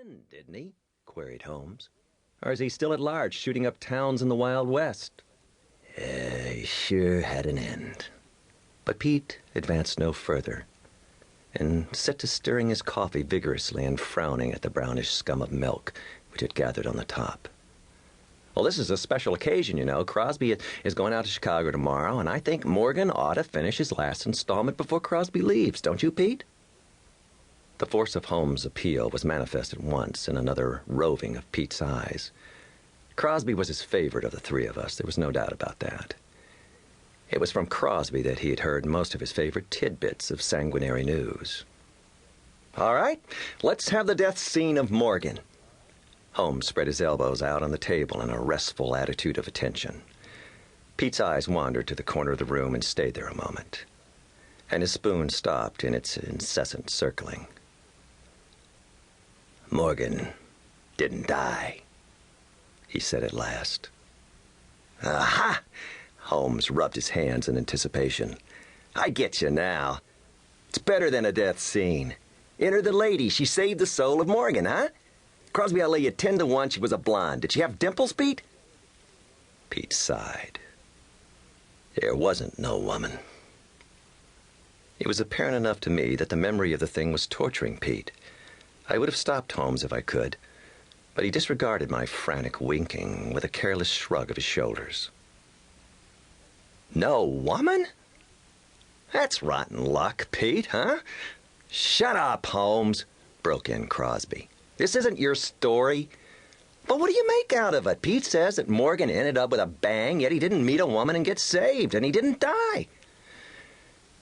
end, didn't he? Queried Holmes. Or is he still at large, shooting up towns in the Wild West? He sure had an end. But Pete advanced no further, and set to stirring his coffee vigorously and frowning at the brownish scum of milk which had gathered on the top. Well, this is a special occasion, you know. Crosby is going out to Chicago tomorrow, and I think Morgan ought to finish his last installment before Crosby leaves. Don't you, Pete? The force of Holmes' appeal was manifest at once in another roving of Pete's eyes. Crosby was his favorite of the three of us. There was no doubt about that. It was from Crosby that he had heard most of his favorite tidbits of sanguinary news. All right, let's have the death scene of Morgan. Holmes spread his elbows out on the table in a restful attitude of attention. Pete's eyes wandered to the corner of the room and stayed there a moment, and his spoon stopped in its incessant circling. Morgan didn't die, he said at last. Aha! Holmes rubbed his hands in anticipation. I get you now. It's better than a death scene. Enter the lady. She saved the soul of Morgan, huh? Crosby, I'll lay you 10 to 1 she was a blonde. Did she have dimples, Pete? Pete sighed. There wasn't no woman. It was apparent enough to me that the memory of the thing was torturing Pete. I would have stopped Holmes if I could, but he disregarded my frantic winking with a careless shrug of his shoulders. No woman? That's rotten luck, Pete, huh? Shut up, Holmes, broke in Crosby. This isn't your story. But what do you make out of it? Pete says that Morgan ended up with a bang, yet he didn't meet a woman and get saved, and he didn't die.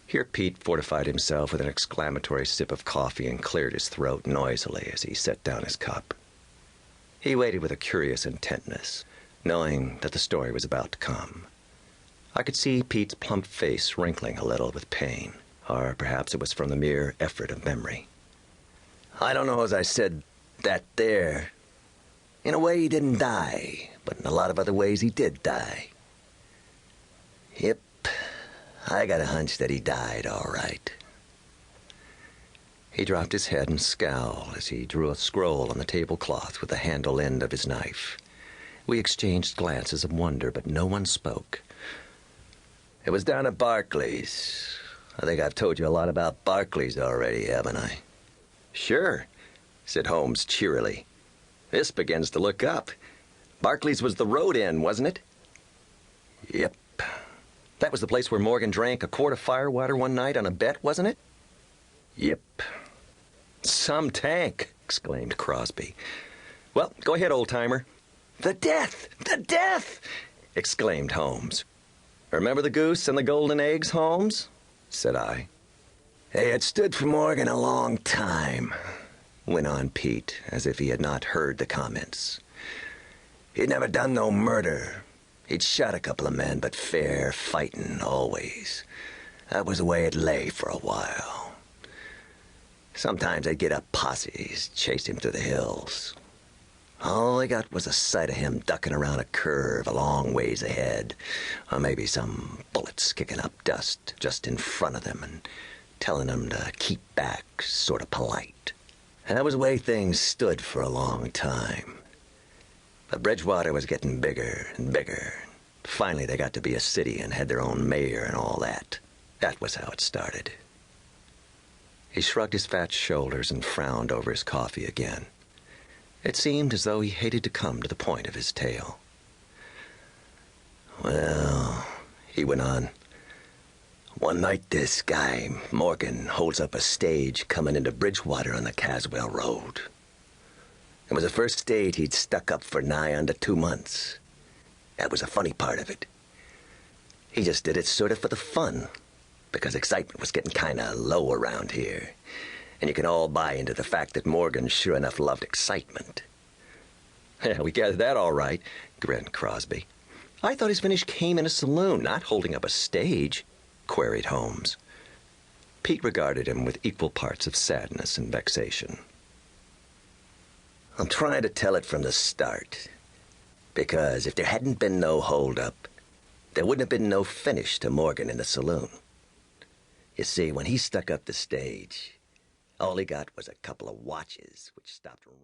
Here Pete fortified himself with an exclamatory sip of coffee and cleared his throat noisily as he set down his cup. He waited with a curious intentness, knowing that the story was about to come. I could see Pete's plump face wrinkling a little with pain, or perhaps it was from the mere effort of memory. I don't know as I said that there. In a way, he didn't die, but in a lot of other ways he did die. Yep, I got a hunch that he died all right. He dropped his head and scowled as he drew a scroll on the tablecloth with the handle end of his knife. We exchanged glances of wonder, but no one spoke. It was down at Barclay's. I think I've told you a lot about Barclay's already, haven't I? Sure, said Holmes cheerily. This begins to look up. Barclay's was the road inn, wasn't it? Yep. That was the place where Morgan drank a quart of firewater one night on a bet, wasn't it? Yep. Some tank, exclaimed Crosby. Well, go ahead, old-timer. The death! The death! Exclaimed Holmes. Remember the goose and the golden eggs, Holmes? Said I. They had stood for Morgan a long time, went on Pete, as if he had not heard the comments. He'd never done no murder. He'd shot a couple of men, but fair fightin' always. That was the way it lay for a while. Sometimes they'd get up posses, chase him through the hills. All they got was a sight of him ducking around a curve a long ways ahead, or maybe some bullets kicking up dust just in front of them and telling them to keep back, sort of polite. And that was the way things stood for a long time. But Bridgewater was getting bigger and bigger. Finally, they got to be a city and had their own mayor and all that. That was how it started. He shrugged his fat shoulders and frowned over his coffee again. It seemed as though he hated to come to the point of his tale. Well, he went on, one night this guy, Morgan, holds up a stage coming into Bridgewater on the Caswell Road. It was the first stage he'd stuck up for nigh under 2 months. That was the funny part of it. He just did it sort of for the fun, because excitement was getting kind of low around here, and you can all buy into the fact that Morgan sure enough loved excitement. Yeah, we gathered that all right, grinned Crosby. I thought his finish came in a saloon, not holding up a stage, queried Holmes. Pete regarded him with equal parts of sadness and vexation. I'm trying to tell it from the start, because if there hadn't been no hold-up, there wouldn't have been no finish to Morgan in the saloon. You see, when he stuck up the stage, all he got was a couple of watches which stopped